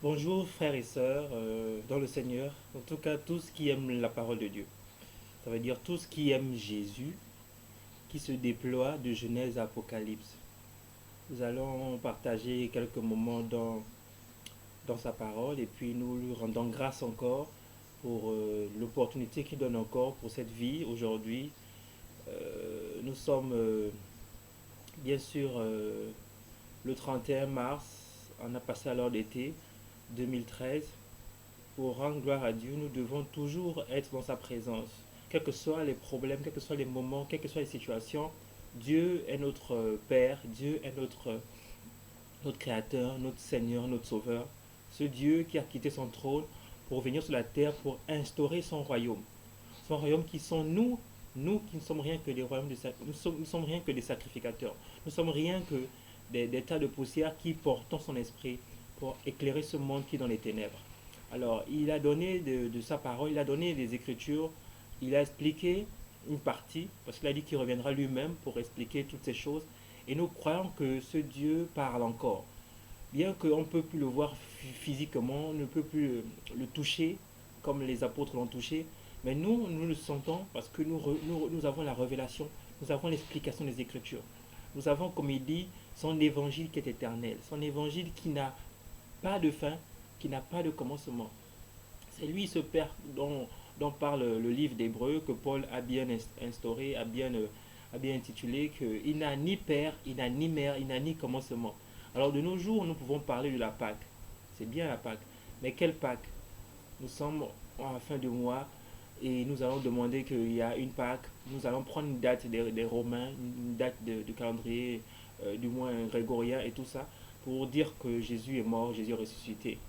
Bonjour frères et sœurs dans le Seigneur, en tout cas tous qui aiment la parole de Dieu. Ça veut dire tous qui aiment Jésus, qui se déploie de Genèse à Apocalypse. Nous allons partager quelques moments dans sa parole et puis nous lui rendons grâce encore pour l'opportunité qu'il donne encore pour cette vie aujourd'hui. Nous sommes bien sûr le 31 mars, on a passé à l'heure d'été 2013. Pour rendre gloire à Dieu, nous devons toujours être dans sa présence. Quels que soient les problèmes, quels que soient les moments, quelles que soient les situations, Dieu est notre Père, Dieu est notre Créateur, notre Seigneur, notre Sauveur. Ce Dieu qui a quitté son trône pour venir sur la terre pour instaurer son royaume. Son royaume qui sont nous, nous qui ne sommes rien que des royaumes nous sommes rien que des sacrificateurs. Nous sommes rien que des tas de poussière qui portent son esprit pour éclairer ce monde qui est dans les ténèbres. Alors, il a donné de sa parole, il a donné des écritures, il a expliqué une partie, parce qu'il a dit qu'il reviendra lui-même pour expliquer toutes ces choses. Et nous croyons que ce Dieu parle encore. Bien qu'on ne peut plus le voir physiquement, on ne peut plus le toucher comme les apôtres l'ont touché, mais nous le sentons parce que nous avons la révélation, nous avons l'explication des Écritures. Nous avons, comme il dit, son évangile qui est éternel, son évangile qui n'a pas de fin, qui n'a pas de commencement. C'est lui ce Père dont parle le livre d'Hébreu, que Paul a bien instauré, a bien intitulé, qu'il n'a ni père, il n'a ni mère, il n'a ni commencement. Alors de nos jours, nous pouvons parler de la Pâque. C'est bien la Pâque. Mais quelle Pâque? Nous sommes en fin de mois et nous allons demander qu'il y a une Pâque. Nous allons prendre une date des Romains, une date du calendrier, du moins grégorien et tout ça, pour dire que Jésus est mort, Jésus est ressuscité.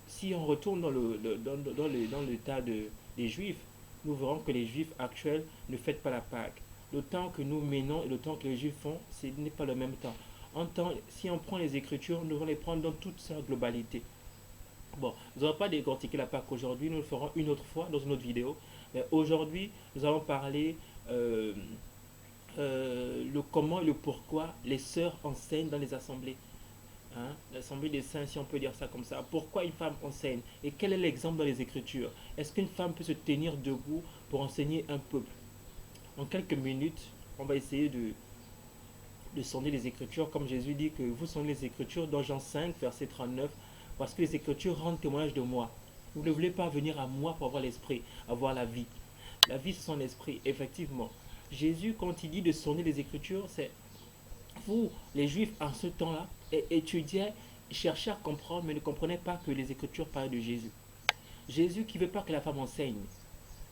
Si on retourne dans le tas des Juifs, nous verrons que les Juifs actuels ne fêtent pas la Pâque. Le temps que nous menons et le temps que les Juifs font, ce n'est pas le même temps. Si on prend les Écritures, nous devons les prendre dans toute sa globalité. Bon, nous n'allons pas décortiquer la Pâque aujourd'hui, nous le ferons une autre fois dans une autre vidéo. Mais aujourd'hui, nous allons parler le comment et le pourquoi les sœurs enseignent dans les assemblées. Hein, l'Assemblée des saints, si on peut dire ça comme ça. Pourquoi une femme enseigne? Et quel est l'exemple dans les Écritures? Est-ce qu'une femme peut se tenir debout pour enseigner un peuple? En quelques minutes, on va essayer de sonder les Écritures, comme Jésus dit que vous sondez les Écritures dans Jean 5, verset 39, parce que les Écritures rendent témoignage de moi. Vous ne voulez pas venir à moi pour avoir l'esprit, avoir la vie. La vie, c'est son esprit, effectivement. Jésus, quand il dit de sonder les Écritures, c'est vous, les Juifs, en ce temps-là, étudiaient, cherchaient à comprendre, mais ne comprenaient pas que les Écritures parlaient de Jésus. Jésus qui ne veut pas que la femme enseigne.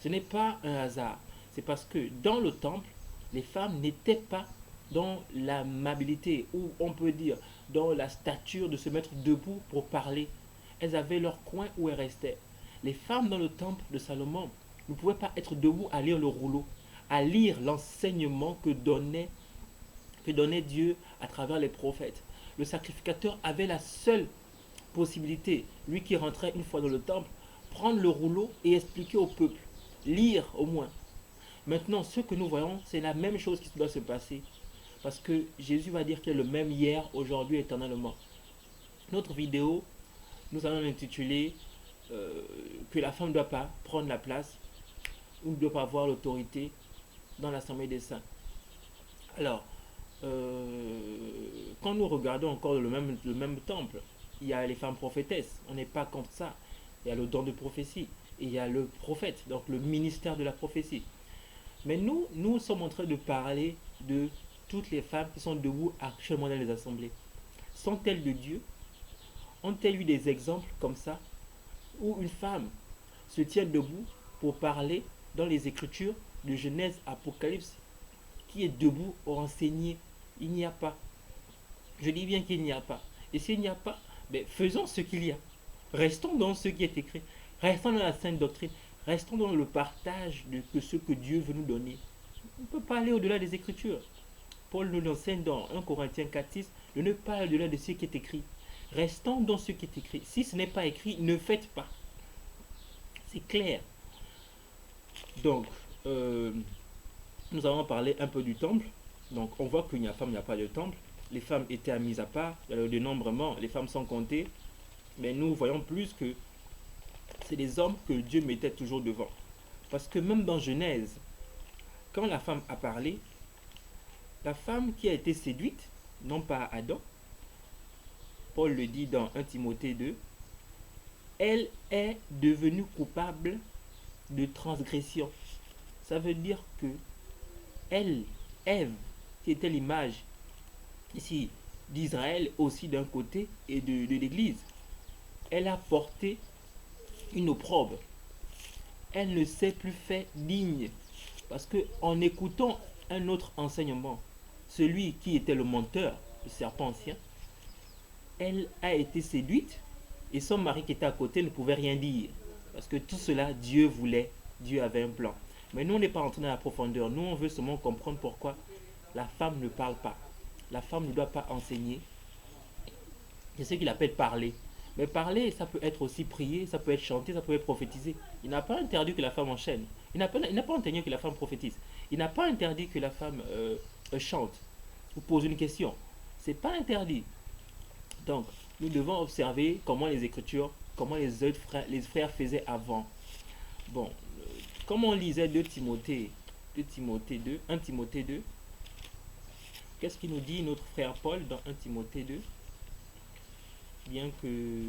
Ce n'est pas un hasard. C'est parce que dans le temple, les femmes n'étaient pas dans l'amabilité, ou on peut dire dans la stature de se mettre debout pour parler. Elles avaient leur coin où elles restaient. Les femmes dans le temple de Salomon ne pouvaient pas être debout à lire le rouleau, à lire l'enseignement que donnait Dieu à travers les prophètes. Le sacrificateur avait la seule possibilité, lui qui rentrait une fois dans le temple, prendre le rouleau et expliquer au peuple, lire au moins. Maintenant, ce que nous voyons, c'est la même chose qui doit se passer. Parce que Jésus va dire qu'il est le même hier, aujourd'hui, éternellement. Notre vidéo, nous allons l'intituler que la femme ne doit pas prendre la place ou ne doit pas avoir l'autorité dans l'Assemblée des saints. Alors, quand nous regardons encore le même temple, il y a les femmes prophétesses, on n'est pas contre ça. Il y a le don de prophétie, et il y a le prophète, donc le ministère de la prophétie. Mais nous sommes en train de parler de toutes les femmes qui sont debout actuellement dans les assemblées. Sont-elles de Dieu? Ont-elles eu des exemples comme ça, où une femme se tient debout pour parler dans les Écritures de Genèse, Apocalypse, qui est debout pour enseigner? Il n'y a pas. Je dis bien qu'il n'y a pas. Et s'il n'y a pas, ben faisons ce qu'il y a. Restons dans ce qui est écrit. Restons dans la sainte doctrine. Restons dans le partage de ce que Dieu veut nous donner. On ne peut pas aller au-delà des Écritures. Paul nous enseigne dans 1 Corinthiens 4,6 de ne pas aller au-delà de ce qui est écrit. Restons dans ce qui est écrit. Si ce n'est pas écrit, ne faites pas. C'est clair. Donc, nous allons parler un peu du temple. Donc, on voit qu'il n'y a pas de temple. Les femmes étaient mises à part. Il y a le dénombrement. Les femmes sont comptées. Mais nous voyons plus que c'est les hommes que Dieu mettait toujours devant. Parce que même dans Genèse, quand la femme a parlé, la femme qui a été séduite, non pas Adam, Paul le dit dans 1 Timothée 2, elle est devenue coupable de transgression. Ça veut dire que elle, Ève, qui était l'image ici d'Israël aussi d'un côté et de l'Église, elle a porté une opprobre. Elle ne s'est plus fait digne. Parce que en écoutant un autre enseignement, celui qui était le menteur, le serpent ancien, elle a été séduite et son mari qui était à côté ne pouvait rien dire. Parce que tout cela, Dieu voulait, Dieu avait un plan. Mais nous, on n'est pas entré dans la profondeur. Nous, on veut seulement comprendre pourquoi la femme ne parle pas. La femme ne doit pas enseigner. C'est ce qu'il appelle parler. Mais parler, ça peut être aussi prier, ça peut être chanter, ça peut être prophétiser. Il n'a pas interdit que la femme enchaîne. Il n'a pas interdit que la femme prophétise. Il n'a pas interdit que la femme chante ou pose une question. C'est pas interdit. Donc, nous devons observer comment les Écritures, comment les frères faisaient avant. Bon, comme on lisait 2 Timothée 2, 1 Timothée 2, qu'est-ce qu'il nous dit notre frère Paul dans 1 Timothée 2? Bien que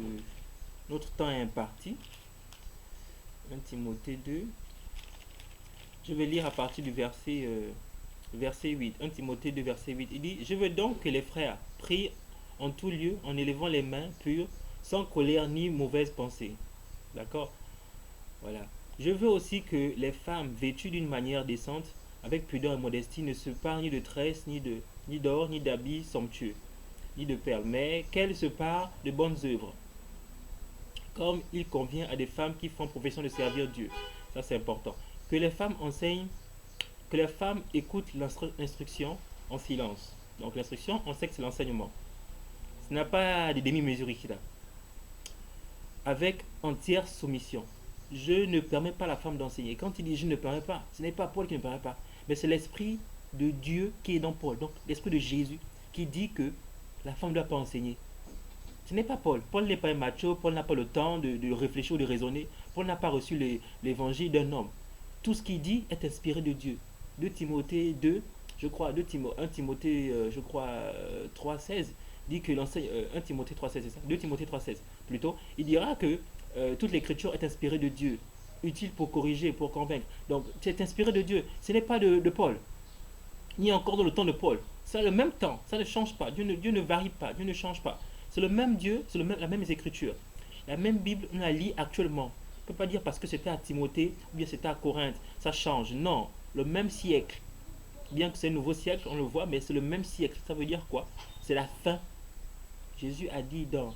notre temps est imparti, 1 Timothée 2, je vais lire à partir du verset 8. 1 Timothée 2, verset 8. Il dit, je veux donc que les frères prient en tout lieu en élevant les mains pures, sans colère ni mauvaise pensée. D'accord? Voilà. Je veux aussi que les femmes vêtues d'une manière décente, avec pudeur et modestie, ne se parent ni de tresses, ni d'or, ni d'habits somptueux, ni de perles, mais qu'elles se parent de bonnes œuvres, comme il convient à des femmes qui font profession de servir Dieu. Ça, c'est important. Que les femmes enseignent, que les femmes écoutent l'instruction en silence. Donc l'instruction, on sait que c'est l'enseignement. Ce n'a pas de demi-mesure ici là. Avec entière soumission. Je ne permets pas à la femme d'enseigner. Quand il dit je ne permets pas, ce n'est pas Paul qui ne permet pas, mais c'est l'esprit de Dieu qui est dans Paul. Donc l'esprit de Jésus qui dit que la femme ne doit pas enseigner. Ce n'est pas Paul. Paul n'est pas un macho. Paul n'a pas le temps de réfléchir ou de raisonner. Paul n'a pas reçu l'évangile d'un homme. Tout ce qu'il dit est inspiré de Dieu. 2 Timothée 2, je crois, 1 Timothée, je crois, 3,16, dit que l'enseigne, 1 Timothée 3,16, c'est ça 2 Timothée 3,16, plutôt. Il dira que toute l'écriture est inspirée de Dieu, utile pour corriger, pour convaincre. Donc, c'est inspiré de Dieu. Ce n'est pas de Paul, ni encore dans le temps de Paul. C'est le même temps, ça ne change pas. Dieu ne varie pas, Dieu ne change pas. C'est le même Dieu, c'est la même écriture. La même Bible, on la lit actuellement. On ne peut pas dire parce que c'était à Timothée ou bien c'était à Corinthe, ça change. Non, le même siècle. Bien que c'est un nouveau siècle, on le voit, mais c'est le même siècle. Ça veut dire quoi? C'est la fin. Jésus a dit dans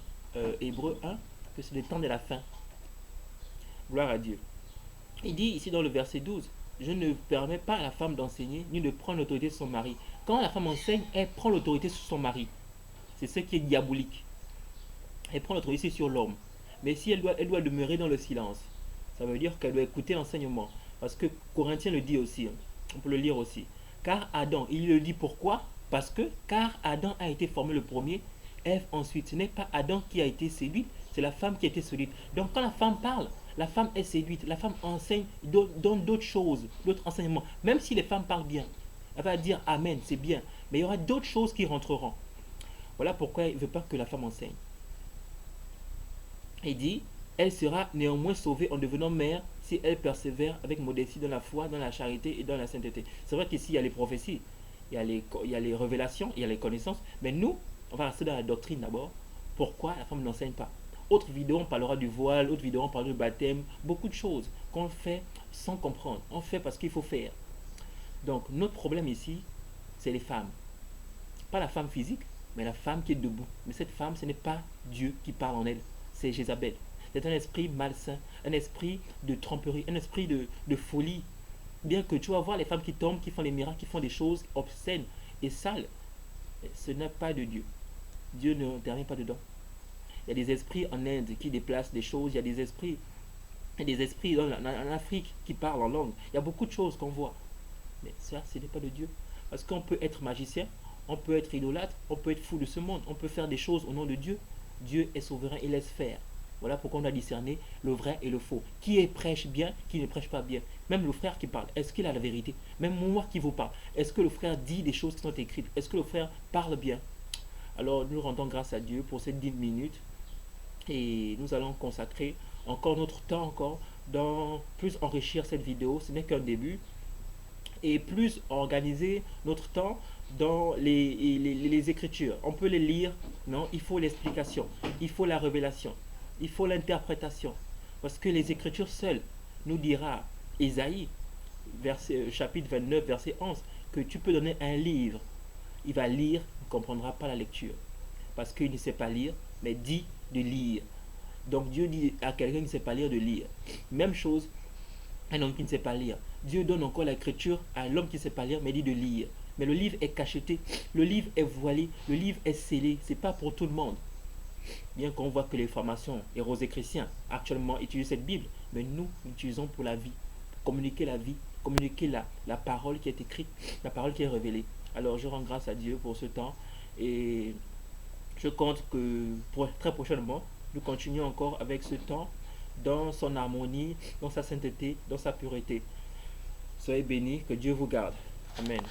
Hébreu 1 que c'est le temps de la fin. Gloire à Dieu. Il dit ici dans le verset 12, je ne permets pas à la femme d'enseigner ni de prendre l'autorité sur son mari. Quand la femme enseigne, elle prend l'autorité sur son mari. C'est ce qui est diabolique. Elle prend l'autorité sur l'homme. Mais si elle doit demeurer dans le silence, ça veut dire qu'elle doit écouter l'enseignement. Parce que Corinthiens le dit aussi, on peut le lire aussi. Car Adam, il le dit pourquoi? Parce que, car Adam a été formé le premier, Ève ensuite. Ce n'est pas Adam qui a été séduite, c'est la femme qui a été séduite. Donc quand la femme parle, la femme est séduite, la femme enseigne, donne d'autres choses, d'autres enseignements. Même si les femmes parlent bien, elle va dire Amen, c'est bien. Mais il y aura d'autres choses qui rentreront. Voilà pourquoi il ne veut pas que la femme enseigne. Il dit, elle sera néanmoins sauvée en devenant mère si elle persévère avec modestie dans la foi, dans la charité et dans la sainteté. C'est vrai qu'ici, il y a les prophéties, il y a les révélations, il y a les connaissances, mais nous, on va rester dans la doctrine d'abord. Pourquoi la femme n'enseigne pas? Autre vidéo, on parlera du voile, autre vidéo, on parlera du baptême, beaucoup de choses qu'on fait sans comprendre. On fait parce qu'il faut faire. Donc, notre problème ici, c'est les femmes. Pas la femme physique, mais la femme qui est debout. Mais cette femme, ce n'est pas Dieu qui parle en elle, c'est Jézabel. C'est un esprit malsain, un esprit de tromperie, un esprit de folie. Bien que tu vas voir les femmes qui tombent, qui font les miracles, qui font des choses obscènes et sales, ce n'est pas de Dieu. Dieu n'intervient pas dedans. Il y a des esprits en Inde qui déplacent des choses, il y a des esprits en Afrique qui parlent en langue. Il y a beaucoup de choses qu'on voit. Mais ça, ce n'est pas de Dieu. Parce qu'on peut être magicien, on peut être idolâtre, on peut être fou de ce monde, on peut faire des choses au nom de Dieu, Dieu est souverain, il laisse faire. Voilà pourquoi on a discerné le vrai et le faux. Qui est prêche bien, qui ne prêche pas bien. Même le frère qui parle, est-ce qu'il a la vérité? Même moi qui vous parle, est-ce que le frère dit des choses qui sont écrites? Est-ce que le frère parle bien? Alors nous rendons grâce à Dieu pour ces 10 minutes et nous allons consacrer encore notre temps encore dans plus enrichir cette vidéo. Ce n'est qu'un début et plus organiser notre temps dans les Écritures. On peut les lire, non, il faut l'explication, il faut la révélation, il faut l'interprétation. Parce que les Écritures seules nous dira Ésaïe, chapitre 29, verset 11, que tu peux donner un livre. Il va lire, il ne comprendra pas la lecture. Parce qu'il ne sait pas lire, mais dit de lire. Donc Dieu dit à quelqu'un qui ne sait pas lire de lire. Même chose, un homme qui ne sait pas lire. Dieu donne encore l'écriture à l'homme qui ne sait pas lire, mais dit de lire. Mais le livre est cacheté, le livre est voilé, le livre est scellé. Ce n'est pas pour tout le monde. Bien qu'on voit que les formations et chrétiens actuellement utilisent cette Bible, mais nous l'utilisons pour la vie, pour communiquer la vie, communiquer la parole qui est écrite, la parole qui est révélée. Alors je rends grâce à Dieu pour ce temps et je compte que très prochainement, nous continuons encore avec ce temps dans son harmonie, dans sa sainteté, dans sa pureté. Soyez bénis, que Dieu vous garde. Amen.